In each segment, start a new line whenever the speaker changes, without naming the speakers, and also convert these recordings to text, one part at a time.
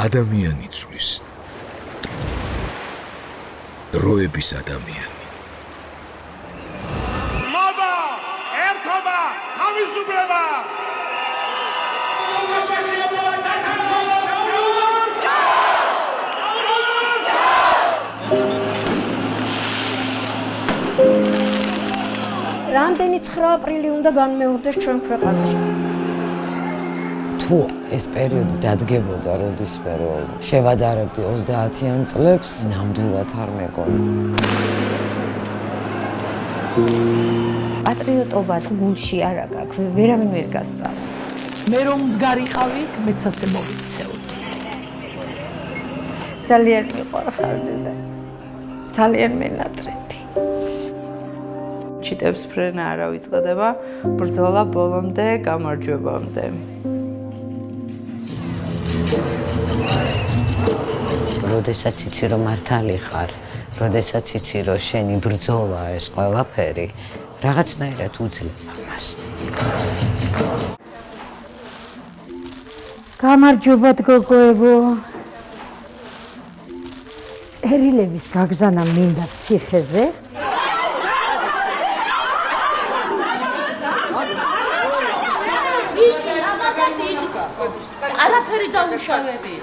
ადამიანი ცვლის. დროების ადამიანი.
მოდა, ერთობა, თავისუფლება!
რამდენი 9 აპრილი უნდა განმეორდეს ჩვენ ქვეყანაში.
თუ ეს პერიოდი დადგებოდა, როდისმე რომ შევადარებდი 30-იან წლებს, ნამდვილად არ მეგონა.
პატრიოტობა თუ გულში არ აქვს, ვერავინ ვერ გასწავლის.
მე რომ მდგარიყავი, მეც ასე მოვიქცეოდი.
ძალიან მიყვარხარდი და ძალიან მენატრები.
ჩიტებს ფრენა არა ვიწყდება, ბრძოლა ბოლომდე, გამარჯვებამდე.
როდესაც იცი რომ მართალი ხარ, როდესაც იცი რომ შენი ბრძოლა ეს ყველაფერი, რაღაცნაირად უძლებ ამას.
გამარჯობათ გოგოებო. წერილების გაგზანა მინდა ციხეზე.
არაფერი დაუშავები.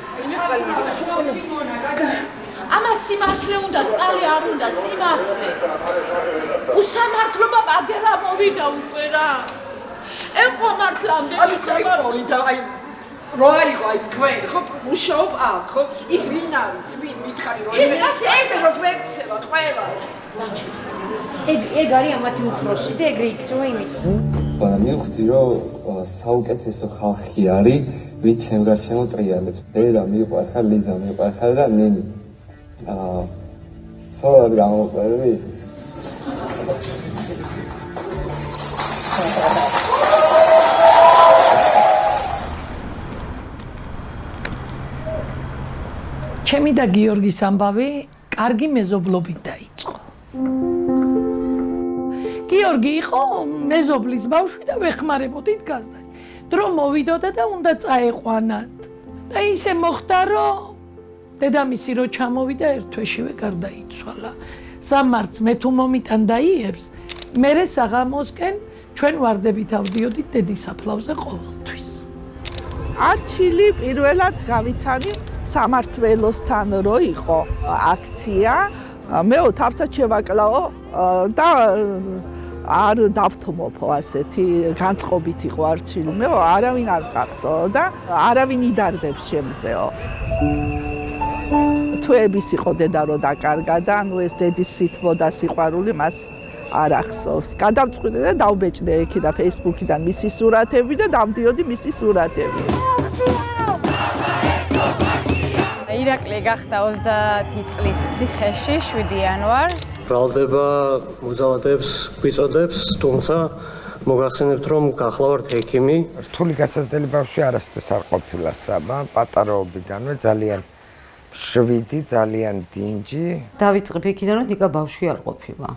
ამას სიმართლე უნდა, წყალი არ უნდა, სიმართლე. უსამართლობა მაგერა მოვიდა უკვე რა. ეყვა მართლამდე
სამართლი და აი რა იყო აი თქვენ ხო მუშაობ აქ ხო ის ვინ არის ვინ მითხარი რომ ეს რომ გვექცევა ყველას.
ეგ არის ამათი უფროსი და ეგრე იქცევა იმიტომ.
მივხვდი რომ საუკეთესო ხალხი არის ვინც ჩემ გარშემო ტრიალებს. დედა მიყვარხარ, ლიზა მიყვარხარ და ნენი. ცოლად გამოყვები.
ჩემი და გიორგის ამბავი კარგი მეზობლობით დაიწყო. გიორგი იყო მეზობლის ბავშვი და ვეხმარებოდით გაზდანი. დრო მოვიდოდა და უნდა წაეყვანათ. და ისე მოხდა, რომ დედამისი რო ჩამოვიდა ერთ თვეშივე გარდაიცვალა. სამარც მე თუ მომიტან დაიებს, მერე საღამოსკენ ჩვენ ვარდებით ავდიოდით დედის საფლავზე ყოველთვის.
არჩილი პირველად გავიცანი სამართლოსთან რო იყო აქცია, მეო თავსაც შევაკლაო და არ დავთმობო ასეთი განწყობით იყო არჩილი. მეო არავინ არ გყავსო და არავინ იდარდებს შემზეო. თვეების იყო დედა რო დაკარგა და ანუ ეს დედის სითბო და სიყვარული მას არ ახსოვს. გადავწყვიტე და დავბეჭდე იქიდან Facebook-იდან მისი სურათები და დავდიოდი მისი სურათები.
ირაკლი გახდა 30 წლის ციხეში 7 იანვარს.
ბრალდება მუზავადებს გვიწოდებს, თუმცა მოგახსენებთ რომ გახლავართ ექიმი.
რთული გასაზრდელი ბავშვი არასდროს არ ყოფილა საბა, პატარაობიდანვე ძალიან შვიდი, ძალიან დინჯი.
დავიწყებ იქიდან რომ ნიკა ბავშვი არ ყოფილა.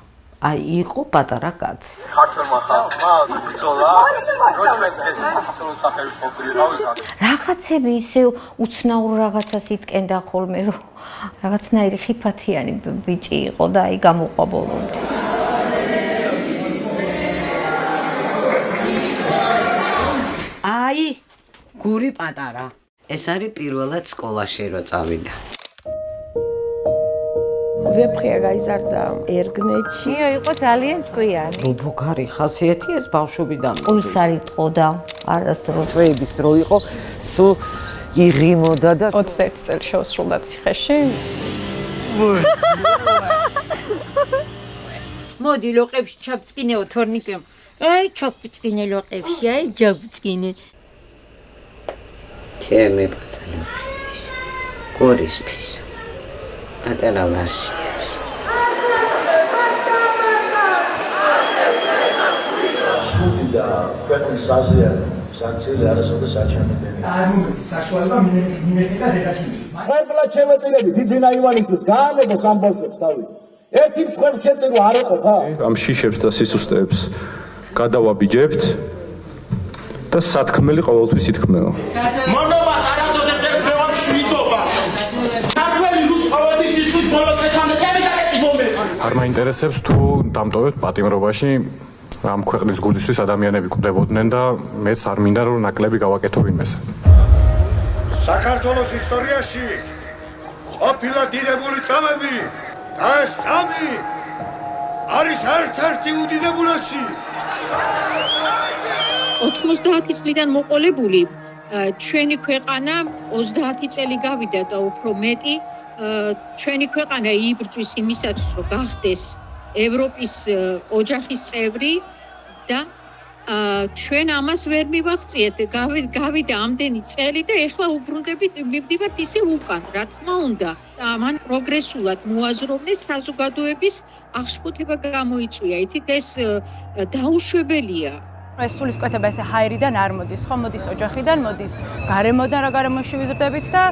აი იყო პატარა კაცი.
ქართულმა ხალხმა ბრძოლა, რომ ჩვენ ეს საქართველოს სახელმწიფო ყოფილი რავისგან.
რაღაცები ისე უცნაურ რაღაცას იტკენდა ხოლმე, რომ რაღაცნაირი ხიფათიანი ბიჭი იყო და აი გამოყვა ბოლომდე.
აი, გური პატარა. ეს არის პირველად სკოლაში რო წავიდა.
ვეფხია გაიზარდა ერგნეთში.
იყო ძალიან ჭკვიანი.
ბუქარი ხასიათი ეს ბავშვობიდან.
პულს არ იტყოდა არასდროს.
თვეების რო იყო, სულ იღიმოდა და
21 წელი შეუსრულდა ციხეში.
მოდი ლოყებში ჩაბწყინეო თორნიკე. აი ჩაბწყინე ლოყებში, აი ჯაბწყინე.
ჩემი პატარა. გორის ფისო. პატარა ვარსი.
სუდი და ქვეყნის საზიანო სანქციები არასოდეს არ ჩამიგდები.
არ მომეცი საშუალება მინერტიკა დედაში.
ხერხლა შემეწირები დიძინა ივანიშვილს გაანებოს ამ ბავშვებს თავი. ერთი მსხვერპლ შეწირვა არ ეყოფა.
ამ შიშებს და სისუსტეებს გადავაბიჯებთ და სათქმელი ყოველთვის ითქმევა.
მონობას არ აღდოდეს ერთმევა მშვიდობა.
გაინტერესებს თუ დამტოვებთ პატიმრობაში ამ ქვეყნის გულისთვის ადამიანები კვდებოდნენ და მეც არ მინდა რომ ნაკლები გავაკეთო ვინმესე.
საქართველოს ისტორიაში ყოფილა დიდებული წამები და ეს წამი არის ერთ-ერთი უდიდებულესი.
90 წლიდან მოყოლებული ჩვენი ქვეყანა 30 წელი გავიდა და უფრო მეტი ჩვენი ქვეყანა იბრძვის იმისათვის რომ გახდეს ევროპის ოჯახის წევრი და ჩვენ ამას ვერ მივაღწიეთ გავიდა ამდენი წელი და ეხლა უბრუნდებით მივდივართ ისე უკან რა თქმა უნდა ამან პროგრესულად მოაზროვნეს საზოგადოების აღშფოთება გამოიწვია იცით ეს დაუშვებელია
ეს სულისკვეთება ესე ჰაერიდან არ მოდის, ხო მოდის ოჯახიდან, მოდის გარემოდან რა გარემოში ვიზრდებით და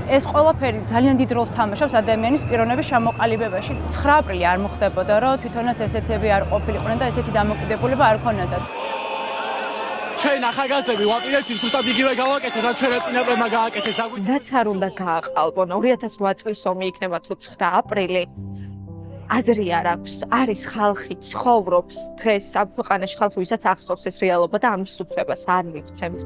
ეს ყველაფერი ძალიან დიდ როლს თამაშობს ადამიანის პიროვნების ჩამოყალიბებაში. 9 აპრილი არ მოხდებოდა, რომ თვითონაც ესეთები არ ყოფილიყვნენ და ესეთი დამოკიდებულება არ ქონდათ.
ჩვენ ახალგაზრდები ვაპირებთ ზუსტად იგივე გავაკეთოთ, რაც ჩვენ წინაპრებმა გააკეთეს.
რაც არ უნდა გააყალბონ 2008 წლის ომი იქნება თუ 9 აპრილი. აზრი არ აქვს, არის ხალხი, ცხოვრობს დღეს ამ ქვეყანაში ხალხი, ვისაც ახსოვს ეს რეალობა და ამის უფლებას არ მივცემთ.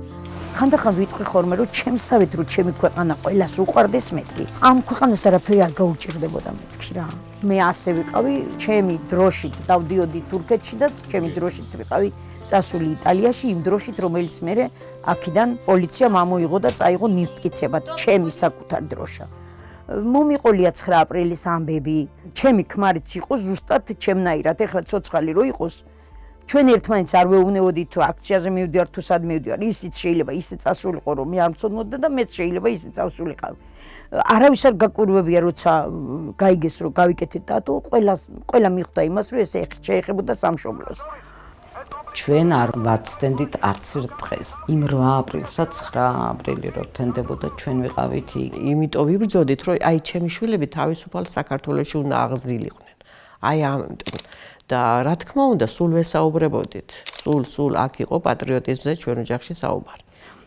ხანდახან ვიტყვი ხოლმე, რომ ჩემსავით რო ჩემი ქვეყანა ყველას უყვარდეს მეთქი. ამ ქვეყანას არაფერი არ გაუჭირდებოდა მეთქი რა. მე ასე ვიყავი, ჩემი დროშით დავდიოდი თურქეთში და ჩემი დროშით ვიყავი წასული იტალიაში, იმ დროშით, რომელიც მე აქედან პოლიციამ ამოიღო და წაიღო ნივთკიცებად ჩემი საკუთარ დროშა. მომიყოლია 9 აპრილის ამბები. ჩემი ქმარიც იყო ზუსტად ჩემნაირად. ეხლა ცოცხალი რო იყოს, ჩვენ ერთმანეთს არ ვეუბნებოდით თუ აქციაზე მივდივარ თუ სად მივდივარ. ისიც შეიძლება ისე წასულიყო რომ მე არ მწოდნოდა და მეც შეიძლება ისე წავსულიყავი. არავის არ გაკვირვებია როცა გაიგეს რომ გავიკეთეთ დატო, ყველა მიხვდა იმას რომ ეს შეეხებოდა სამშობლოს.
ჩვენ არ ვაცდენდით არც ერთ დღეს. იმ 8 აპრილსაც 9 აპრილი რო თენდებოდა ჩვენ ვიყავით იქ.
იმიტომ ვიბრძოდით რომ აი ჩემი შვილები თავისუფალ საქართველოში უნდა აღზრდილიყვნენ. აი ამიტომ და რა თქმა უნდა სულ ვესაუბრებოდით. სულ აქ იყო პატრიოტიზმზე ჩვენ ოჯახში საუბარი.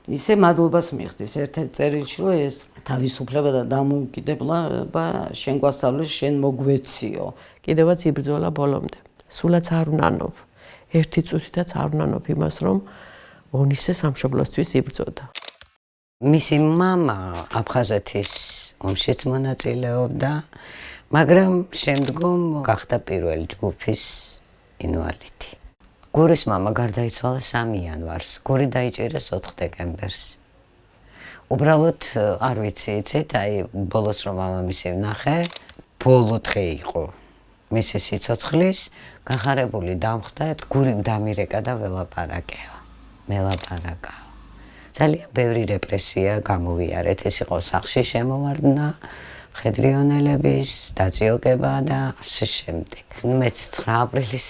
ისე მადლობას მიხდის ერთ-ერთ წერილში რომ ეს თავისუფლება და დამოუკიდებლობა შენ გვასწავლეს შენ მოგვეციო.
კიდევაც იბრძოლა ბოლომდე. სულაც არ უნანობ. ერთი წუთითაც არ უნანობ იმას, რომ ონისე სამშობლოსთვის იბრძოდა.
მისი მამა აფხაზეთის ომშიც მონაწილეობდა, მაგრამ შემდგომ გახდა პირველი ჯგუფის ინვალიდი. გურის მამა გარდაიცვალა 3 იანვარს, გური დაიჭირეს 4 დეკემბერს. უბრალოდ არ ვიცი, იცით, აი ბოლოს რომ მამამისი ვნახე, ბოლო დღე იყო. მისი სიცოცხლის გახარებული დამხვდა, გურიმ დამირეკა და მელაპარაკა. ძალიან ბევრი რეპრესია გამოვიარეთ, ეს იყო სახლში შემოვარდნა, მხედრიონელების დაძიოკება და ასე შემდეგ. მეც 9 აპრილის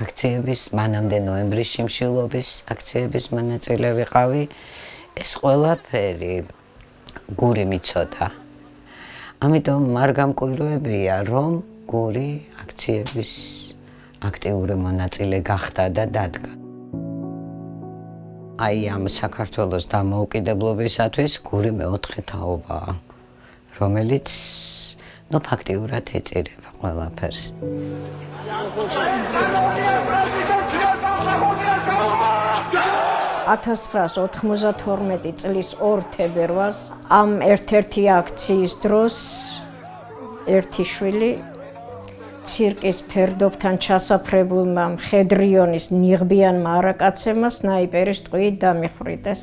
აქციების, მანამდე ნოემბრის შიმშილობის აქციების მონაწილე ვიყავი. ეს ყველაფერი გური მიცოდა. ამიტომ არ გამკვირვებია, რომ გური აქციების აქტიური მონაწილე გახდა და დადგა. აი ამ საქართველოს დამოუკიდებლობისათვის გური მეოთხე თაობაა, რომელიც ფაქტიურად ეწირება ყველაფერს.
1992 წლის 2 თებერვალს ამ ერთ-ერთი აქციის დროს ერთი შვილი ცირკის ფერდობთან ჩასაფრებულმა მხედრიონის ნიღბიანმა არაკაცებმა სნაიპერის ტყვიით დამიხვრიტეს.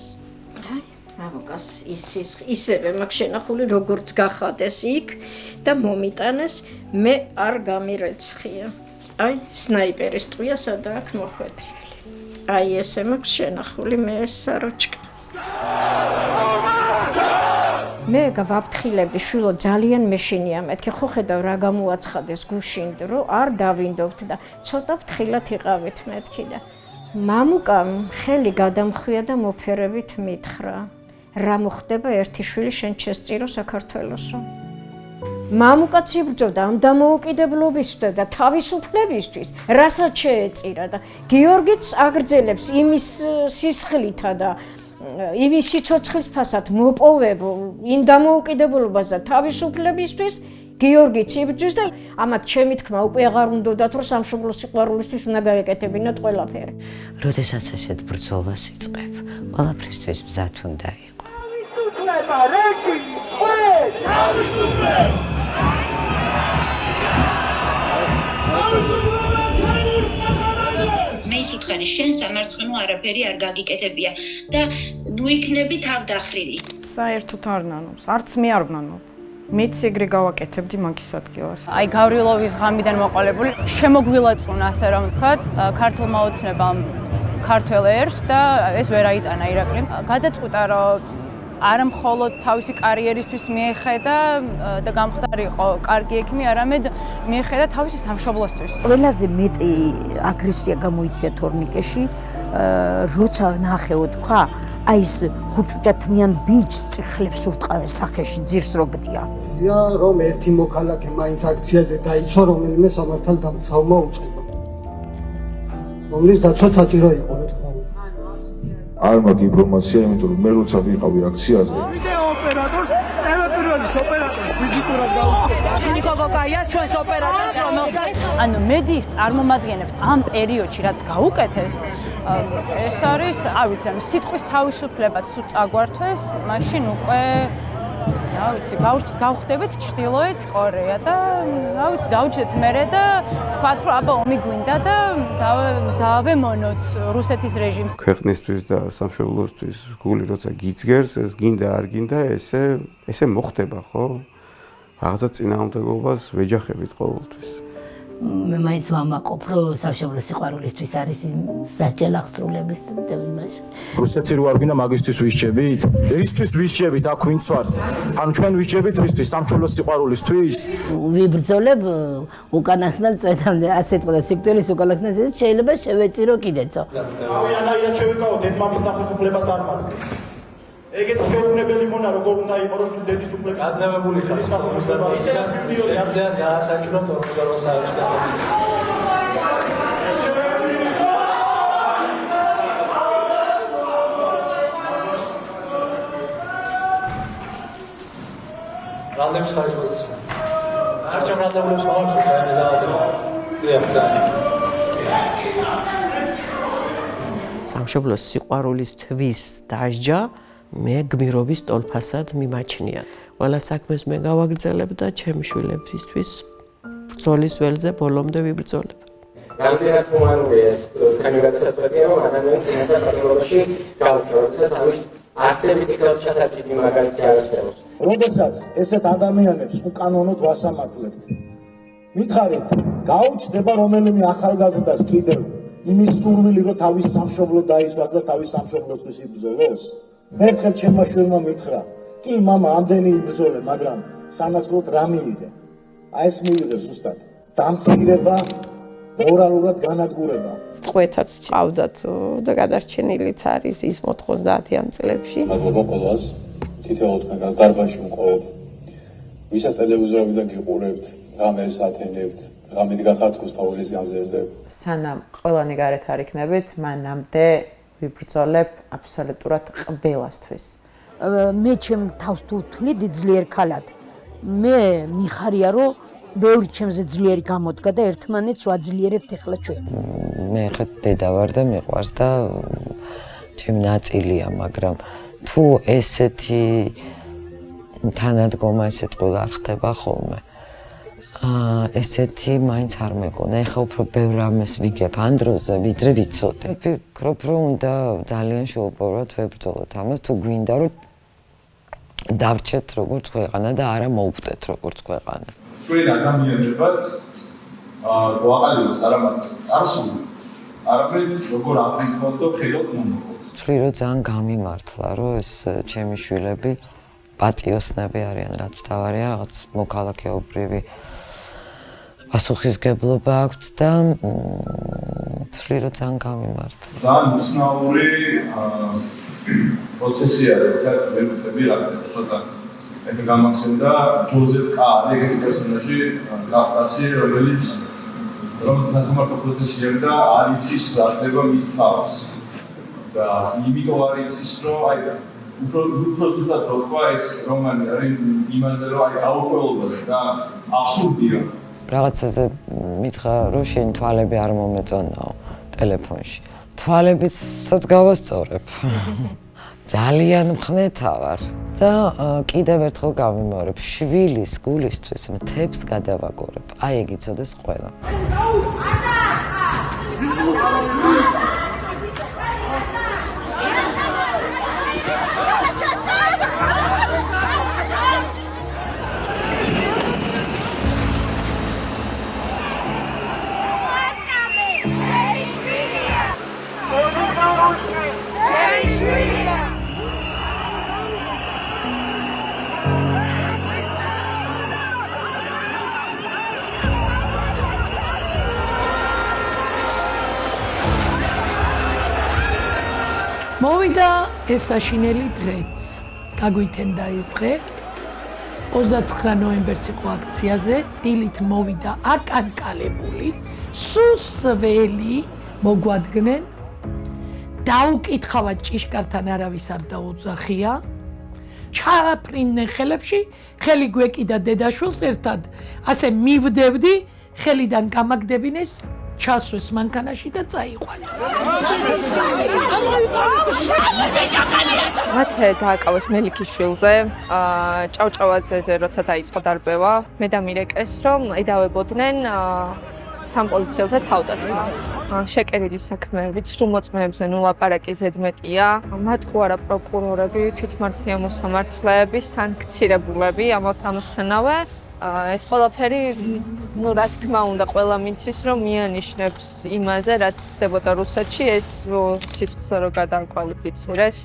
მამუკას ისევე მაქვს შენახული როგორც გახადეს იქ და მომიტანეს, მე არ გამირეცხია. აი სნაიპერის ტყვია სადა აქ მოხვედრილი. აი ესე მაქვს შენახული მე ეს საროჭკა. მე გავაფრთხილებდი შვილო ძალიან მეშინია მეთქი ხო ხედავ რა გამოაცხადეს გუშინ რომ არ დავინდობთ და ცოტა ფრთხილად იყავით მეთქი და მამუკამ ხელი გადამხვია და მოფერებით მითხრა რა მოხდება ერთი შვილი შენ შესწირო საქართველოსო მამუკაც იბრძოდა ამ დამოუკიდებლობისთვის და თავისუფლებისთვის რასაც შეეწირა და გიორგიც აგრძელებს იმის სისხლითა და იმის სიცოცხლის ფასად მოპოვებულ იმ დამოუკიდებლობას და თავისუფლებისთვის გიორგიც იბრძვის და ამათ ჩემი თქმა უკვე აღარ უნდათ რომ სამშობლოს სიყვარულისთვის უნდა გაეკეთებინოთ ყველაფერი.
როდესაც ესეთ ბრძოლას იწყებ, ყველაფრისთვის მზად უნდა იყო.
თავისუფლება, რეჟიმი, ყველ! თავისუფლება!
მე ის უთხარი შენ სამარცხინო არაფერი არ გაგიკეთებია და ნუ იქნები თავ დახრილი.
საერთოდ არ ნანობს, არც მე არ ვნანობ. მეც ეგრე გავაკეთებდი მაგის ადგილას.
აი გავრილოვის ღამიდან მოყოლებული შემოგვილაწუნა ასე რომ ვთქვათ, ქართულმა ოცნებამ ქართველ ერს და ეს ვერ აიტანა ირაკლიმ. გადაწყვიტა რომ არა მხოლოდ თავისი კარიერისთვის მიეხედა და გამხდარიყო კარგი ექიმი, არამედ მიეხედა თავისი სამშობლოსთვის.
ყველაზე მეტი აგრესია გამოიწვია თორნიკეში, როცა ნახეო თქვა, აი ეს ხუჭუჭათმიან ბიჭს წიხლებს ურტყავენ სახეში ძირს როგდია.
ზია რომ ერთი მოქალაქე მაინც აქციაზე დაიცვა, რომელიმე სამართალ დამცავმა უწყება. რომლის დაცვა საჭირო იყო, რა თქმა უნდა.
არ მაქვს ინფორმაცია, იმიტომ რომ მე როცა ვიყავი აქციაზე.
ვიდეო ოპერატორს, ტელეპიროლის ოპერატორს ფიზიკურად გავუწევ.
ნიკო გოგაია ჩვენს ოპერატორს, რომელსაც ანუ მედიის წარმომადგენლებს ამ პერიოდში რაც გაუკეთეს, ეს არის, არ ვიცი, ანუ სიტყვის თავისუფლებაც თუ წაგვართვეს, მაშინ უკვე რა ვიცი, გავხდებით ჩრდილოეთ კორეა და რა ვიცი, დავჭდეთ მერე და თქვათ რომ აბა ომი გვინდა და დავემონოთ რუსეთის რეჟიმს.
ქვეყნისთვის და სამშობლოსთვის გული როცა გიძგერს, ეს გინდა არ გინდა, ესე მოხდება, ხო? რაღაცა წინააღმდეგობას ვეჯახებით ყოველთვის.
მე მაინც ვამაყობ, რომ სამშობლოს სიყვარულისთვის არის საჭელ აღსრულების თემაში.
რუსეთი რო არ გინდა მაგისტვის ვისჭებით? ისთვის ვისჭებით, აქ ვინც ვარ? ანუ ჩვენ ვისჭებით ისთვის, სამშობლოს სიყვარულისთვის?
ვიბრძოლებ უკანასკნელ წვეთამდე, ასე თქვა, სიკვდილის უკანასკნელ შეიძლება შევეწირო კიდეცო.
ავიანაირად შევიკავო, დედმამის ნახვის უფლებას არ მაქვს. ეგეთ შეუძლებელი მონა როგორ უნდა იყოს რომ დედის უფლება გაძევებული ხარ ისე გაასაჭირო თორნიკოს საერთოდ რალდებს ხარის პოზიცია არ ჩამრადებლებს ხარ სულ ზავადება
სამშობლოს სიყვარულისთვის დასჯა მე გმირობის ტოლფასად მიმაჩნია. ყველა საქმეს მე გავაგრძელებ და ჩემი შვილებისთვის ბრძოლის ველზე ბოლომდე ვიბრძოლებ.
რამდენად ჰუმანურია ეს თქვენი გასაწყვეტია, რომ ადამიანის წინასწარმეტყველებაში გავუშვათ, როდესაც ამის არსებითი ხელშესაწყვეტი მაგალითი არსებობს.
როდესაც ესეთ ადამიანებს უკანონოდ ვასამართლებთ, მითხარით, გაუჩნდება რომელიმე ახალგაზრდას კიდევ იმის სურვილი, რომ თავის სამშობლო დაიცვას და თავის სამშობლოსთვის იბრძოლოს? ერთხელ ჩემმა შვილმა მითხრა, კი მამა, ამდენი იბრძოლე, მაგრამ სანაცვლოდ რა მიიღე? აი ეს მიიღე ზუსტად დამცირება, მორალურად განადგურება.
წყვეთაც წავდათ და გადარჩენილიც არის ის 90-იან წლებში.
მადლობა ყველას, თითოეულ თქვენს დარბაზში მყავთ. ვისაც ტელევიზორებიდან გიყურებთ, ღამეს ათენებთ, ღამით გახართ კუსტაულის გამზერზე.
სანამ ყველანი გარეთ არ იქნებით, მანამდე ვიბრძოლებ აბსოლუტურად ყველასთვის.
მე ჩემ თავს თუ ვთვლიდი ძლიერ ქალად, მე მიხარია რომ ბევრი ჩემზე ძლიერი გამოდგა და ერთმანეთს ვაძლიერებთ ახლა ჩვენ.
მე ხა დედა ვარ და მიყვარს და ჩემი ნაწილია, მაგრამ თუ ესეთი თანადგომა ესეთ ყველა არ ხდება ხოლმე. ესეთი მაინც არ მეკონა. ეხა უფრო ბევრ რამეს ვიგებ ამ დროზე, ვიდრე ვიცოდე. ვფიქრობ, რომ უნდა ძალიან შეუპოვროთ ვებრძოლოთ ამას, თუ გვინდა რომ დავრჩეთ როგორც ქვეყანა და არა მოვკვდეთ როგორც ქვეყანა.
ჩვენ ადამიანებად გვაყალიბებს არა მარტო წარსული, არამედ როგორ აღიქვამთ და ხედავთ მომავალს.
ვთვლი რომ ძალიან გამიმართლა, რომ ეს ჩემი შვილები პატიოსნები არიან, რაც თავარია, რაღაც მოქალაქეობრივი პასუხისგებლობა აქვთ და ვთვლი რომ ძალიან გამიმართლა.
ძალიან უცნაური პროცესი არის, რა მე ვთქვი რა ცოტა ეგ გამახსენდა ჯოზეფ კარი ეგეთი პერსონაჟი კავკასი რომელიც სამართო პროცესია და არ იცის რა ხდება მის თავს და იმიტომ არ იცის რომ აი უფრო ზუსტად რო თქვა ეს რომანი არის იმაზე რომ აი აუკვევლობაზე და აბსურდია.
რაღაცაზე მითხრა რომ შენ თვალები არ მომეწონაო ტელეფონში. თვალებიცაც გავასწორებ. ძალიან მხნეთა ვარ და კიდევ ერთხელ გავიმეორებ, შვილის გულისთვის მთებს გადავაგორებ. აი ეგ იცოდეს ყველა.
მოვიდა ეს საშინელი დღეც. გაგვითენდა ეს დღე. 29 ნოემბერს იყო აქციაზე, დილით მოვიდა აკანკალებული, სუსველი მოგვადგნენ. დაუკითხავად ჭიშკართან არავის არ დაუძახია. ჩააფრინდნენ ხელებში, ხელი გვეკიდა დედაშვილს ერთად, ასე მივდევდი, ხელიდან გამაგდებინეს, ჩასვეს მანქანაში და წაიყვანეს.
მათ დააკავეს მელიქიშვილზე, ჭავჭავაძეზე როცა დაიწყო დარბევა, მე და მირეკეს რომ ედავებოდნენ სამპოლიციელზე თავდასხმას. შეკერილი საქმეებით, სრულმოწმეებზე ნუ ლაპარაკი ზედმეტია. მათ ხო არა პროკურორები, თვითმმართველი მოსამართლეები, სანქცირებულები ამასთანავე. ეს ყველაფერი, ნუ რა თქმა უნდა, ყველა მიცის, რომ მიანიშნებს იმაზე, რაც ხდებოდა რუსეთში, ეს სისხლზე რო გადააკვალიფიცირეს.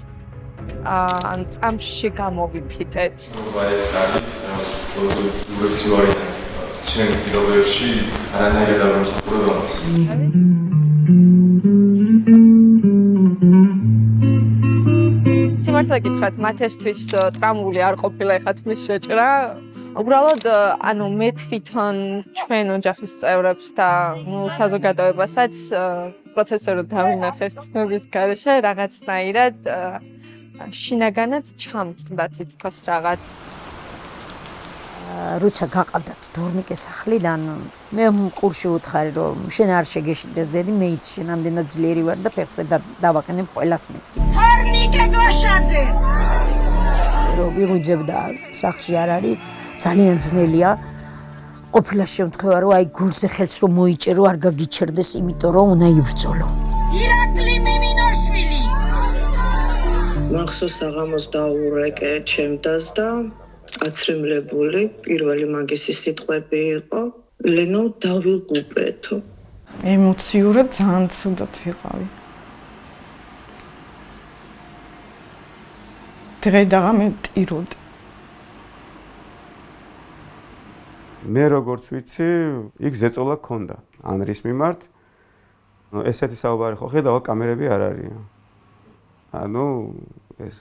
ან წამში გამოვიფიტეთ.
ეს არის უნივერსიტეტი ჩემ პირობებში არანაირად არ მოსახურება.
სიმართლე გითხრათ, მათ ესთვის ტრამვული არ ყოფილა ეხათ მის შეჭრა. უბრალოდ, ანუ მე თვითონ ჩვენ ოჯახის წევრებს და საზოგადოებასაც პროცესორად დავინახეს თმების გარეშე რაღაცნაირად შინაგანად ჩამწყდა თითქოს რაღაც.
როცა გაყავდათ დორნიკეს სახლიდან, მე მყურში უთხარი რომ შენ არ შეგეშიდეს დედი, მეც შენ ამდენად ძლიერი ვარ და ფეხზე დავაყენებ ყველას მეთქი.
დორნიკე გოშაძე!
რომ ვიღვიძებდა სახლში არ არის, ძალიან ძნელია. ყოფილა შემთხვევა რომ აი გულზე ხელს რომ მოიჭერო არ გაგიჩერდეს, იმიტომ რომ უნდა იბრძოლო.
ირაკლი მიმინოშვილი!
მახსოვს საღამოს დაურეკე ჩემდას და აცრემლებული პირველი მაგისი სიტყვები იყო ლენო დავიღუპეთო.
ემოციურად ძალიან ცუდად ვიყავი. დღე და ღამე ტიროდი.
მე როგორც ვიცი, იქ ზეწოლა გქონდა ანრის მიმართ. ესეთი საუბარი ხო ხედავ, კამერები არ არის. ანუ ეს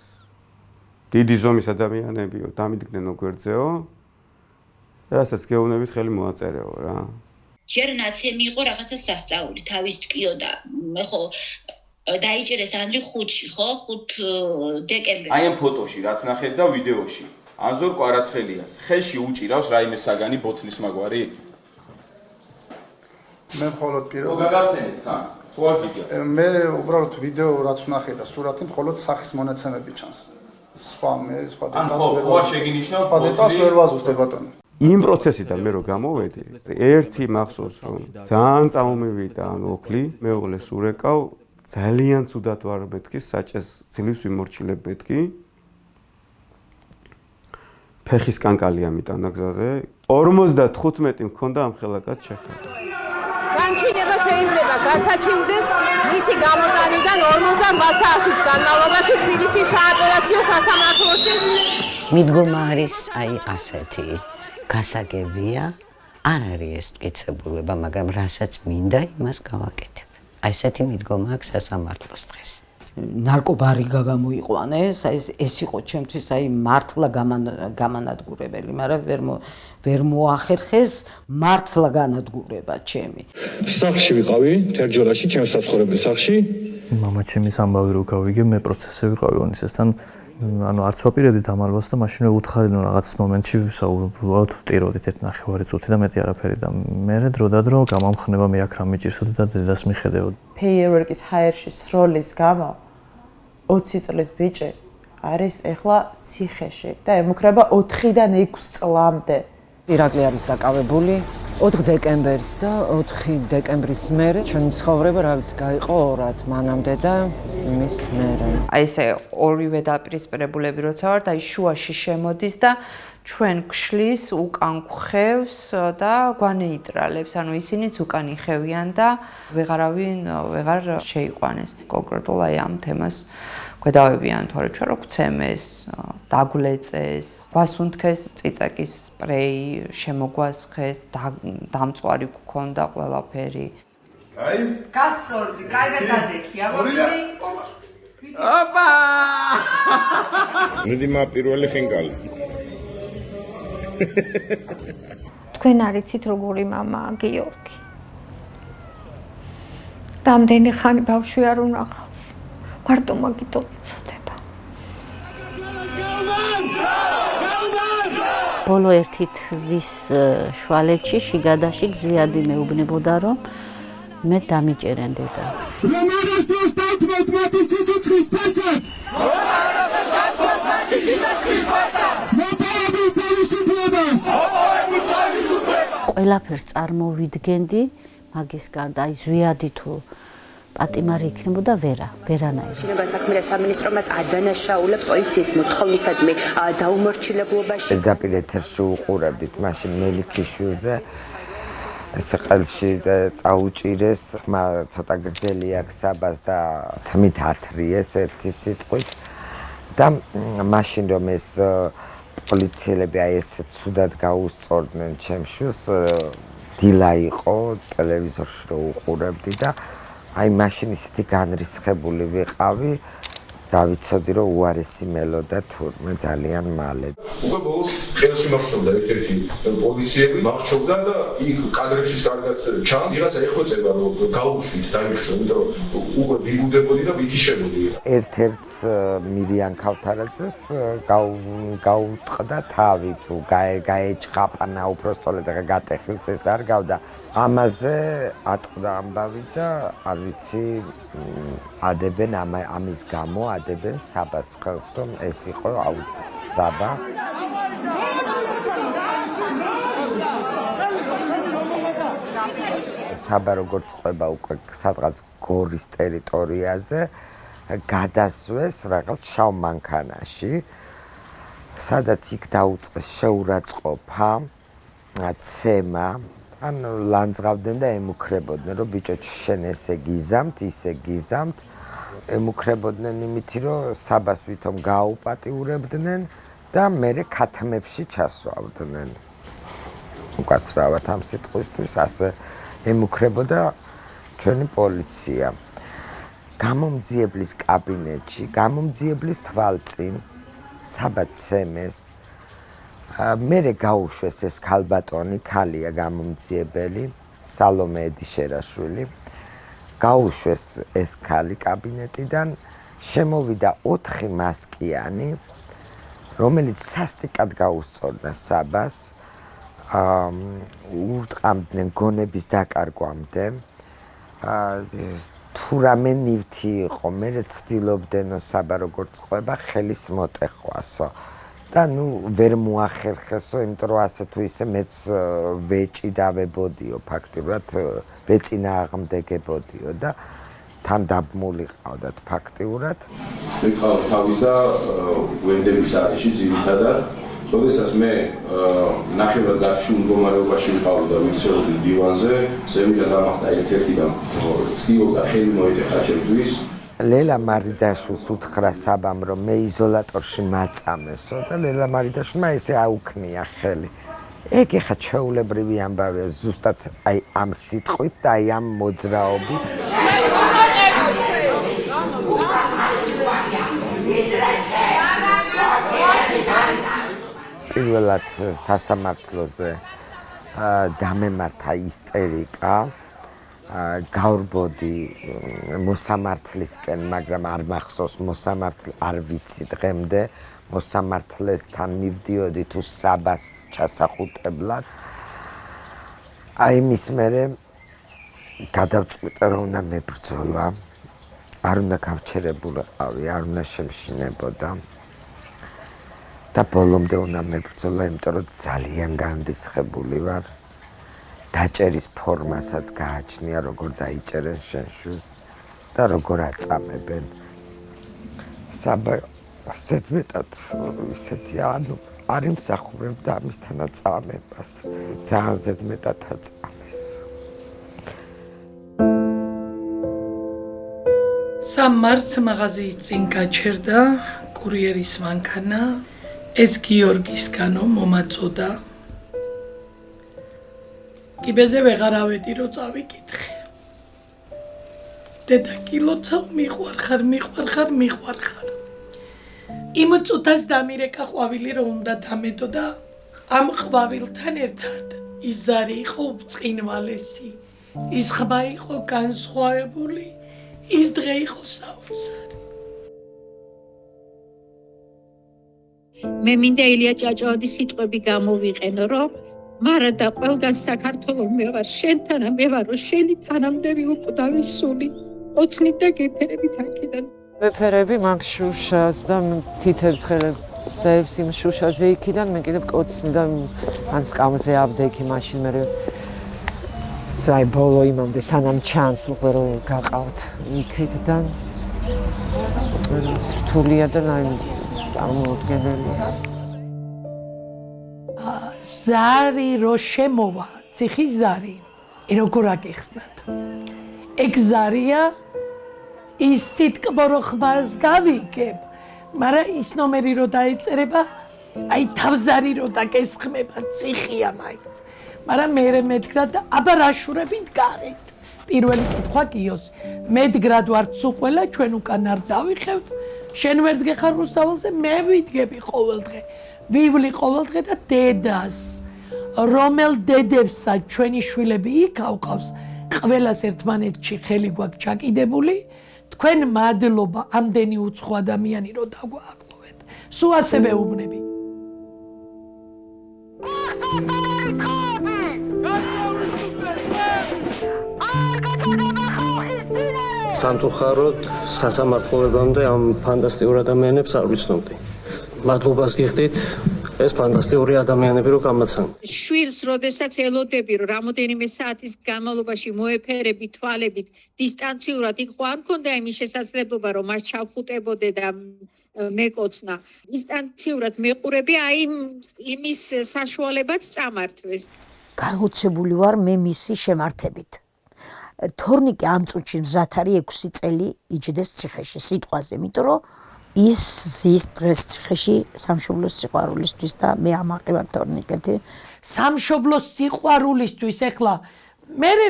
დიდი ზომის ადამიანებიო, დამიდგნენო გვერდზეო. რასაც გეუბნებით ხელი მოაწერეო რა.
ჯერ ნაცემი იყო რაღაცა სასწაული, თავის ტკიოდა. მე ხო დაიჭერეს ანრი 5-ში, ხო? 5 დეკემბერში.
აი ამ ფოტოში რაც ნახეთ და ვიდეოში. ანზორ კვარაცხელიას ხელში უჭირავს რაიმე საგანი ბოთლის მაგვარი?
მე მხოლოდ პირველ
გაგახსენეთ ხა? ხო არ გიგია?
მე უბრალოდ ვიდეო რაც ვნახე და სურათი მხოლოდ სახის მონაცემები ჩანს. სხვა დეტალს ვერ ვაზუსტებ ბატონო.
იმ პროცესიდან მე რო გამოვედი, ერთი მახსოვს რომ ძალიან წამომივიდა ანუ ოფლი, მეუღლეს ურეკავ, ძალიან ცუდად ვარ მეთქი, საჭეს ძლივს ვიმორჩილებ მეთქი. ფეხის კანკალი ამიტანა გზაზე. 55 მქონდა ამ ხელაკაც შექმნა.
განჩინება შეიძლება გასაჩივრდეს მისი გამოტანიდან 48 საათის განმავლობაში თბილისის საოპერაციო სასამართლოში.
მიდგომა არის აი ასეთი. გასაგებია, არ არის ეს მტკიცებულება, მაგრამ რასაც მინდა, იმას გავაკეთებ. აი ესეთი მიდგომა აქვს სასამართლოს დღეს.
ნარკობარი გამოიყვანეს, აი ეს იყო ჩემთვის აი მართლა გამანადგურებელი, მაგრამ ვერ მოახერხეს მართლა განადგურება ჩემი.
სახლში ვიყავი, თერჯოლაში, ჩემს საცხოვრებელ სახლში.
მამა ჩემის ამბავი რო გავიგე, მე პროცესზე ვიყავი ონისესთან,
ანუ არც ვაპირებდით ამ ალბას და მაშინვე უთხარი რომ რაღაც მომენტში ვისაუბრებოდ ვტიროდით ერთ ნახევარი წუთი და მეტი არაფერი და მე დროდადრო გამამხნება მე აქ რა მიჭირსოდი და დედას მიხედავდი.
ფეიერვერკის ჰაერში სროლის გამო 20 წლის ბიჭი არის ეხლა ციხეში და ემუქრება 4-დან 6 წლამდე.
ირაკლი არის დაკავებული 4 დეკემბერს და 4 დეკემბრის მერე ჩვენი ცხოვრება რა ვიცი გაიყო ორად მანამდე და იმის მერე.
აი ესე ორივე დაპირისპირებულები როცა ვართ, აი შუაში შემოდის და ჩვენ გშლის უკან გვხევს და გვანეიტრალებს. ანუ ისინიც უკან იხევიან და ვეღარ შეიყვანეს. კონკრეტულ აი ამ თემას გვედავებიან თორე ჩვენ რო გვცემეს, დაგვლეწეს, გვასუნთქეს წიწაკის სპრეი, შემოგვასხეს, დამწვარი გქონდა ყველაფერი.
აი, გასწორდი, კარგად დადექი, ამოდი.
ოპა! მიდი მა პირველი ხინკალი.
თქვენ არიცით როგორი მამაა გიორგი. რამდენი ხანი ბავშვი არ უნახავს. მარტო მაგითო მიწოდება.
ბოლო ერთი თვის შვალეთში შიგადაში გზვიადი მეუბნებოდა რომ მე დამიჭერენ დედა. ყველაფერს წარმოვიდგენდი მაგის გარდა აი ზვიადი თუ პატიმარი იქნებოდა ვერანაირი.
შინაგან საქმეთა სამინისტრომას ადანაშაულებს პოლიციის მოთხოვნისადმი დაუმორჩილებულობაში.
პირდაპირ ეთერში უყურებდით მაშინ მელიქიშვილზე ესე ყელში წაუჭირეს, ხმა ცოტა გრძელი აქვს საბას და თმით ათრიეს ერთი სიტყვით და მაშინ რომ ეს პოლიციელები აი ესე ცუდად გაუსწორდნენ ჩემს შვილს, დილა იყო ტელევიზორში რო უყურებდი და აი მაშინ ისეთი განრისხებული ვიყავი, რა ვიცოდი რომ უარესი მელოდა თურმე ძალიან მალე.
უკვე ბოლოს ხელში მახშობდა ერთ-ერთი პოლიციები, მახშობდა და იქ კადრებში კარგად ჩანს, ვიღაცა ეხვეწება რომ გაუშვით დაიხშო, იმიტომ რომ უკვე ვიგუდებოდი და ვიქიშებოდი. ერთ-ერთს მირიან ქავთარაძეს გაუტყდა თავი თუ გაეჭყაპანა უბრალოდ გატეხილს ეს არ გავდა. ამაზე ატყდა ამბავი და არ ვიცი ადებენ ამის გამო ადებენ საბას ხელს რომ ეს იყო საბა. საბა როგორც ყვება უკვე სადღაც გორის ტერიტორიაზე გადასვეს რაღაც შავ მანქანაში, სადაც იქ დაუწყეს შეურაცხყოფა, ცემა. ან ლანძღავდნენ და ემუქრებოდნენ რომ ბიჭო შენ ესე გიზამთ, ისე გიზამთ. ემუქრებოდნენ იმითი რომ საბას ვითომ გააუპატიურებდნენ და მერე ქათმებში ჩასვავდნენ. უკაცრავად ამ სიტყვისთვის ასე ემუქრებოდა ჩვენი პოლიცია. გამომძიებლის კაბინეტში, გამომძიებლის თვალწინ საბა ცემეს. მერე გაუშვეს ეს ქალბატონი, ქალია გამომძიებელი, სალომე ედიშერაშვილი. გაუშვეს ეს ქალი კაბინეტიდან, შემოვიდა 4 მასკიანი, რომელიც სასტიკად გაუსწორდა საბას, ურტყამდნენ გონების დაკარგვამდე. თუ რამე ნივთი იყო, მერე ცდილობდნენო საბა როგორც ყვება ხელის მოტეხვასო. და ნუ ვერ მოახერხესო, იმიტომ რომ ასე თუ ისე მეც ვეჭი დავებოდიო ფაქტიურად, ვეწინააღმდეგებოდიო და თან დაბმული ყავდათ ფაქტიურად. მიყავ თავის და გვერდების არეში ძირითადად, როდესაც მე ნახევრად გათშულ მდგომარეობაში ვიყავი და ვიცოდი დივანზე, ზევიდან დამახტა ერთ-ერთი და ცდილობდა ხელი მოეტეხა ჩემთვის.
ლელა მარიდაშვილს უთხრა საბამ რომ მე იზოლატორში მაწამესო და ლელა მარიდაშვილმა ესე აუქნია ხელი. ეგ ეხა ჩვეულებრივი ამბავია ზუსტად აი ამ სიტყვით და აი ამ მოძრაობით. პირველად სასამართლოზე დამემართა ისტერიკა გავრბოდი მოსამართლისკენ, მაგრამ არ მახსოვს მოსამართლე, არ ვიცი დღემდე მოსამართლესთან მივდიოდი თუ საბას ჩასახუტებლად. აი მის მერე გადავწყვიტე რომ უნდა მებრძოლა. არ უნდა გავჩერებულიყავი, არ უნდა შემშინებოდა. და ბოლომდე უნდა მებრძოლა, იმიტომ რომ ძალიან განრისხებული ვარ. დაჭერის ფორმასაც გააჩნია, როგორ დაიჭერენ შენ შვილს და როგორ აწამებენ. საბა ზედმეტად ისეთია, ანუ არ იმსახურებდა ამისთან აწამებას. ძალიან ზედმეტად აწამეს.
სამ მარტს მაღაზიის წინ გაჩერდა კურიერის მანქანა. ეს გიორგისგანო მომაწოდა. კიბეზე ვეღარ ავედი რომ წავიკითხე. დედა კილოცავ მიყვარხარ. იმ წუთას დამირეკა ყვავილი რომ უნდა დამედო და ამ ყვავილთან ერთად ის ზარი იყო უბწყინვალესი, ის ხმა იყო განსხვავებული, ის დღე იყო საოცარი.
მე მინდა ილია ჭაჭავაძის სიტყვები გამოვიყენო, რომ მარა და ყველგან საქართველოს მე ვარ შენთან, მე ვარო შენი თანამდები უკვდავი სული, ოცნით და გეფერებით აქედან.
მეფერები მაგ შუშას და თითებს ხელებს დაებს იმ შუშაზე იქიდან, მე კიდევ კოცნი და ან სკამზე ავდექი მაშინ მე საი ბოლო იმამდე სანამ ჩანს უკვე რომ გაყავთ იქით და სრთულია და წარმოუდგენელია.
ზარი რო შემოვა, ციხის ზარი, როგორ აგეხსნათ. ეგ ზარია ის სიტკბო რო ხმას გავიგებ, მაგრამ ის ნომერი რო დაეწერება, აი თავზარი რო დაგესხმება, ციხია მაინც. მაგრამ მე მედგრად და აბა რაშურებით გარეთ. პირველი კითხვა გიოს, მედგრად ვარ ცუყველა, ჩვენ უკან არ დავიხევთ. შენ ვერ დგეხარ რუსთაველზე, მე ვიდგები ყოველდღე. ვივლი ყოველდღე და დედას, რომელ დედებსაც ჩვენი შვილები იქ ავყავს, ყველას ერთმანეთში ხელი გვაქვს ჩაკიდებული, თქვენ მადლობა ამდენი უცხო ადამიანი რო დაგვაახლოვეთ. სულ ასევე უბნები.
სამწუხაროდ სასამართლოებამდე ამ ფანტასტიკურ ადამიანებს არ ვიცნობდი. მადლობას გიხდით ეს ფანტასტიკური ადამიანები რო გამაცან.
შვილს როდესაც ელოდები რომ რამოდენიმე საათის განმავლობაში მოეფერები თვალებით დისტანციურად იქ ხო არ მქონდა იმის შესაძლებლობა რომ მას ჩავხუტებოდე და მეკოცნა. დისტანციურად მეყურები აი იმის საშუალებაც წამართვეს.
გაუცებული ვარ მე მისი შემართებით. თორნიკე ამ წუთში მზად არის 6 წელი იჯდეს ციხეში სიტყვაზე, იმიტომ რომ ის ზის დღეს ციხეში სამშობლოს სიყვარულისთვის და მე ამაყი ვარ თორნიკეთი.
სამშობლოს სიყვარულისთვის ეხლა მერე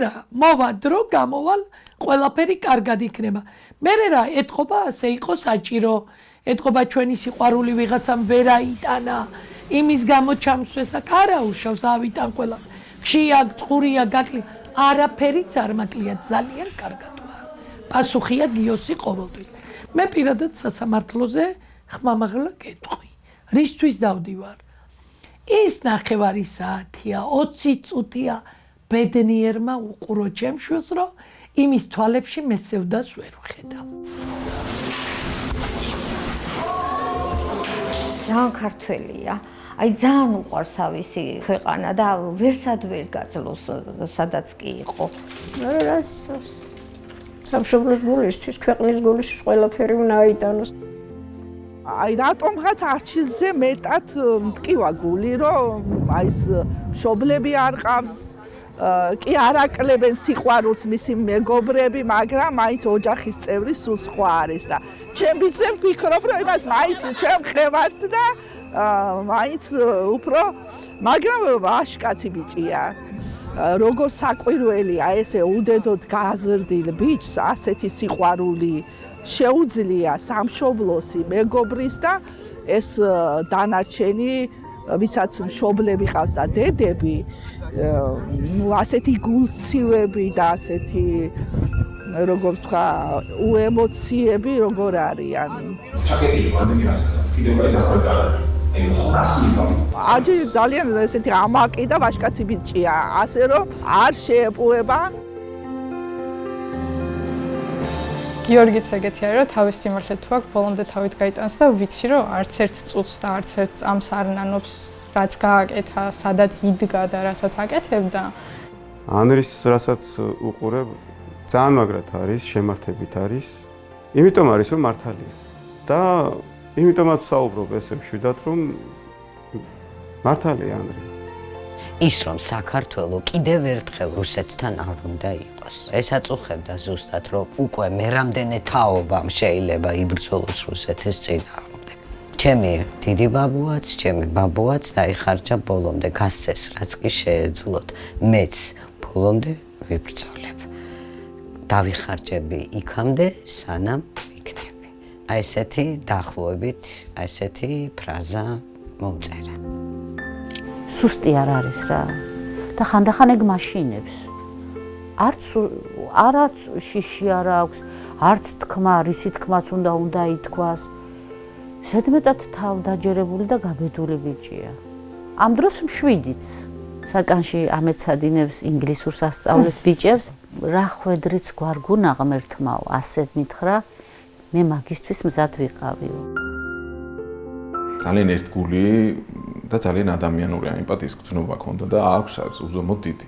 რა მოვა დრო გამოვალ ყველაფერი კარგად იქნება. მერე რა ეთყობა ასე იყო საჭირო, ეთყობა ჩვენი სიყვარული ვიღაცამ ვერ აიტანა, იმის გამო ჩამსვეს აქ არა უშავს ავიტან ყველა. ხშია წყურია გაკლი არაფერიც არ მაკლია ძალიან კარგად ვარ. პასუხია გიოსი ყოველთვის. მე პირადად სასამართლოზე ხმამაღლა გეტყვი. რისთვის დავდივარ? ის 9 საათია, 20 წუთია ბედნიერმა უყურო ჩემ შვილს, რომ იმის თვალებში მესევდას ვერ ვხედავ.
ძალიან ქართველია. აი ძალიან უყვარს ავისი ქვეყანა და ვერსად ვერ გაძლოს სადაც კი იყო.
რას სამშობლოს გულისთვის, ქვეყნის გულისთვის ყველაფერი უნდა აიტანოს.
აი რატომღაც არჩილზე მეტად მტკივა გული, რომ აი ეს მშობლები არ ყავს, კი არ აკლებენ სიყვარულს მისი მეგობრები, მაგრამ მაინც ოჯახის წევრი სულ სხვა არის და ჩემ ბიჭზე ვფიქრობ, რომ იმას მაინც ჩვენ ხევართ და მაინც უფრო, მაგრამ ვაშკაცი ბიჭია. როგორ საკვირველია ესე უდედოდ გაზრდილ ბიჭს ასეთი სიყვარული შეუძლია სამშობლოსი მეგობრის და ეს დანარჩენი ვისაც მშობლები ყავს და დედები ნუ ასეთი გულცივები და ასეთი როგორ ვთქვა, უემოციები როგორ არიან.
ჩაკეტილი პანდემიას კიდევ კაი დახარჯა.
აჯი ძალიან ესეთი ამაკი და ვაჟკაცი ბიჭია, ასე რომ არ შეეპუება.
გიორგიც ეგეთი არის, რომ თავის სიმართლე თუ აქვს, ბოლომდე თავით გაიტანს და ვიცი, რომ არც ერთ წუთს და არც ერთ წამს არ ნანობს, რაც გააკეთა, სადაც იდგა და რასაც აკეთებდა.
ანრის რასაც უყურებ, ძალიან მაგრად არის, შემართებით არის. იმიტომ არის, რომ მართალია. და იმიტომაც საუბრობ ესე მშვიდად, რომ მართალია ანდრე.
ის რომ საქართველოს კიდევ ერთხელ რუსეთთან არ უნდა იყოს. ეს აწუხებდა ზუსტად, რომ უკვე მერამდენე თაობამ შეიძლება იბრძოლოს რუსეთის წინააღმდეგ. ჩემი დიდი ბაბუაც, ჩემი ბაბუაც დაიხარჯა ბოლომდე, გასცეს რაც კი შეეძლოთ. მეც ბოლომდე ვიბრძოლებ. დავიხარჯები იქამდე, სანამ ვიქნები. აი ესეთი დაახლოებით, აი ესეთი ფრაზა მომწერა.
სუსტი არ არის რა. და ხანდახან ეგ მაშინებს. არც შიში არ აქვს, არც თქმა, რისი თქმაც უნდა ითქვას. ზედმეტად თავდაჯერებული და გაბედული ბიჭია. ამ დროს მშვიდიც. საკანში ამეცადინებს ინგლისურს ასწავლის ბიჭებს, რა ხვედრიც გვარგუნა ღმერთმაო, ასე მითხრა, მე მაგისთვის მზად ვიყავიო.
ძალიან ერთგული და ძალიან ადამიანური ემპათიის გრძნობა ჰქონდა და აქვს უზომოდ დიდი.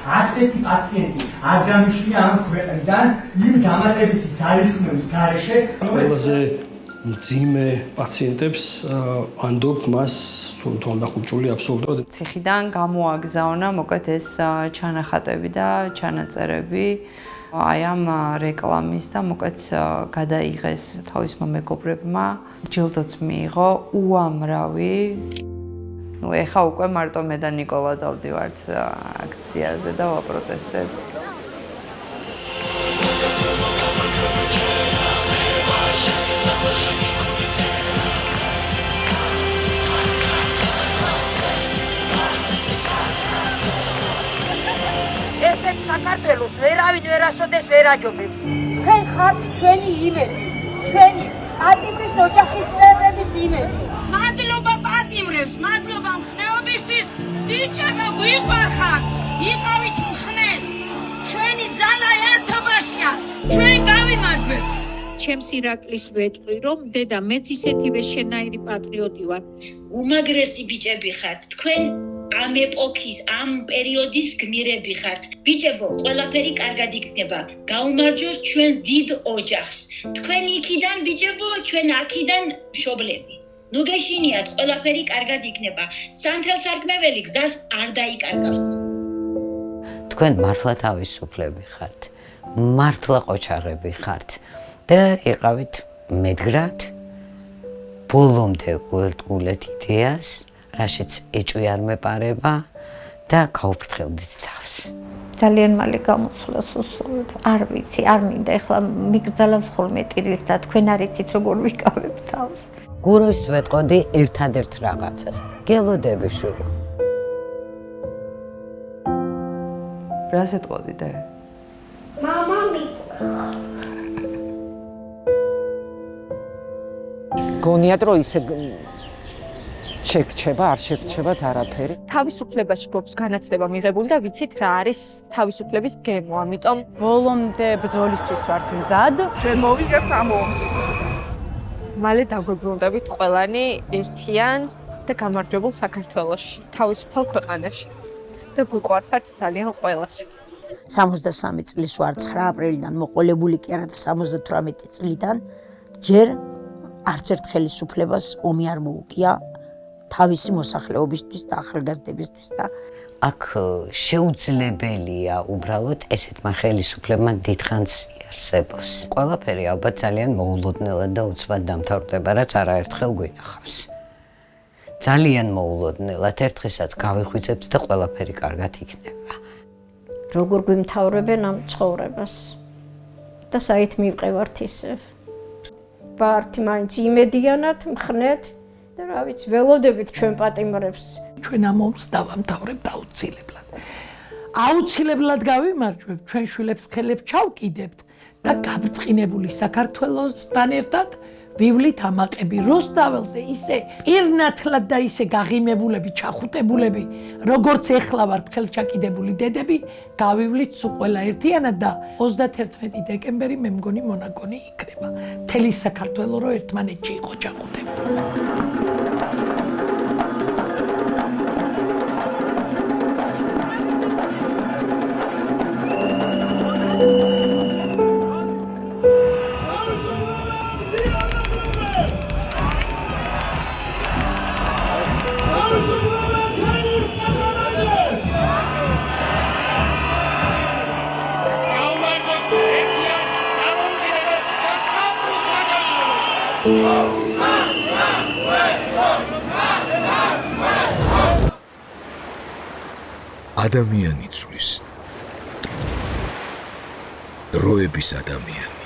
არც ერთი პაციენტი არ გამიშლია ამ ქვეყნიდან იმ დამატებითი ძალისხმევის გარეშე,
ყველაზე მძიმე პაციენტებს ანდობ მას თვალდახუჭული აბსოლუტურად.
ციხიდან გამოაგზავნა მოკლედ ეს ჩანახატები და ჩანაწერები აი ამ რეკლამის და მოკლედ გადაიღეს თავისმა მეგობრებმა. ჯილდოც მიიღო უამრავი. ნუ ეხა უკვე მარტო მე და ნიკოლა დავდივართ აქციაზე და ვაპროტესტებთ.
ესეთ საქართველოს ვერავინ ვერასოდეს ვერ აჯობებს. თქვენ ხართ ჩვენი იმედი, ჩვენი პატიმრის ოჯახის წევრების იმედი.
მადლობა პატიმრებს, მადლობა მხნეობისთვის, ბიჭებო გვიყვარხარ, იყავით მხნელ. ჩვენი ძალა ერთობაშია, ჩვენ გავიმარჯვებთ.
ჩემს ირაკლის ვეთქვი, რომ დედა მეც ისეთივე შენაირი პატრიოტი ვარ.
უმაგრესი ბიჭები ხართ, თქვენ ამ ეპოქის, ამ პერიოდის გმირები ხართ. ბიჭებო, ყველაფერი კარგად იქნება. გაუმარჯოს ჩვენ დიდ ოჯახს. თქვენ იქიდან ბიჭებო, ჩვენ აქიდან მშობლები. ნუ გეშინიათ, ყველაფერი კარგად იქნება. სანთელსარქმეველი გზას არ დაიკარგავს.
თქვენ მართლა თავისუფლები ხართ. მართლა ყოჩაღები ხართ. და იყავით მედგრად ბოლომდე უერთგულეთ იდეას, რაშიც ეჭვი არ მეპარება და გაუფრთხილდით თავს.
ძალიან მალე გამოსვლა სუსულით. არ ვიცი, არ მინდა ეხლა მიგრძალავს ხოლმე ტირის და თქვენ არ იცით როგორ ვიკავებ თავს.
გუროს ვეტყოდი ერთადერთ რაღაცას. გელოდები შვილო.
რას ეტყოდი და?
მამა მიყვარხარ.
გონიათ რომ ისე შეგრჩება, არ შეგრჩებათ არაფერი.
თავისუფლებაში გვაქვს განათლება მიღებული და ვიცით რა არის თავისუფლების გემო, ამიტომ
ბოლომდე ბრძოლისთვის ვართ მზად.
ჩვენ მოვიგებთ ამ ომს.
მალე დაგვებრუნდებით ყველანი ერთიან და გამარჯვებულ საქართველოში, თავისუფალ ქვეყანაში. და გვიყვარხართ ძალიან ყველას.
63 წლის ვარ 9 აპრილიდან მოყოლებული კი არა და 78 წლიდან ჯერ არც ერთ ხელისუფლებას ომი არ მოუგია თავისი მოსახლეობისთვის და ახალგაზრდებისთვის და
აქ შეუძლებელია უბრალოდ ესეთმა ხელისუფლებმა დიდხანს იარსებოს. ყველაფერი ალბათ ძალიან მოულოდნელად და უცბად დამთავრდება, რაც არაერთხელ გვინახავს. ძალიან მოულოდნელად ერთხესაც გავიხვიძებთ და ყველაფერი კარგად იქნება.
როგორ გვიმთავრებენ ამ ცხოვრებას და საით მივყევართ ისევ. ვართ მაინც იმედიანად, მხნეთ და რა ვიცი, ველოდებით ჩვენ პატიმრებს.
ჩვენ ამ ომს დავამთავრებთ აუცილებლად. აუცილებლად გავიმარჯვებთ, ჩვენ შვილებს ხელებს ჩავკიდებთ და გაბრწყინებული საქართველოსთან ერთად ვივლით ამაყები როსტაველზე ისე პირნათლად და ისე გაღიმებულები, ჩახუტებულები, როგორც ეხლა ვართ ხელჩაკიდებული დედები, გავივლით სულ ყველა ერთიანად და 31 დეკემბერი მე მგონი მონაგონი იქნება. მთელი საქართველო რო ერთმანეთში იყო ჩახუტებული.
ადამიანი ცვლის. დროების ადამიანი.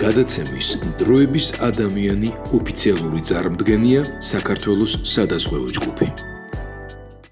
გადაცემის დროების ადამიანი ოფიციალური წარმდგენია საქართველოს სადაზღვევო ჯგუფი.